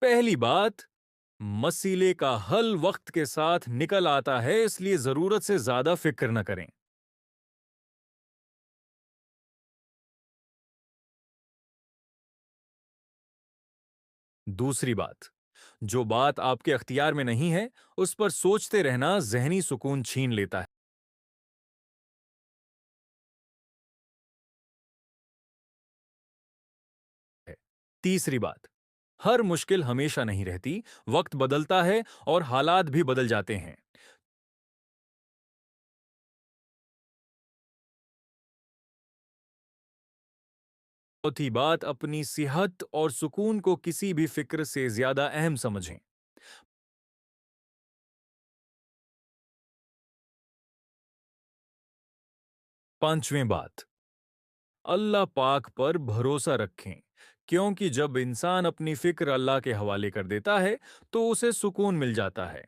पहली बात, मसले का हल वक्त के साथ निकल आता है, इसलिए जरूरत से ज्यादा फिक्र न करें। दूसरी बात, जो बात आपके अख्तियार में नहीं है, उस पर सोचते रहना जहनी सुकून छीन लेता है। तीसरी बात, हर मुश्किल हमेशा नहीं रहती, वक्त बदलता है और हालात भी बदल जाते हैं। चौथी बात, अपनी सेहत और सुकून को किसी भी फिक्र से ज्यादा अहम समझें। पांचवें बात, अल्लाह पाक पर भरोसा रखें, क्योंकि जब इंसान अपनी फिक्र अल्लाह के हवाले कर देता है तो उसे सुकून मिल जाता है।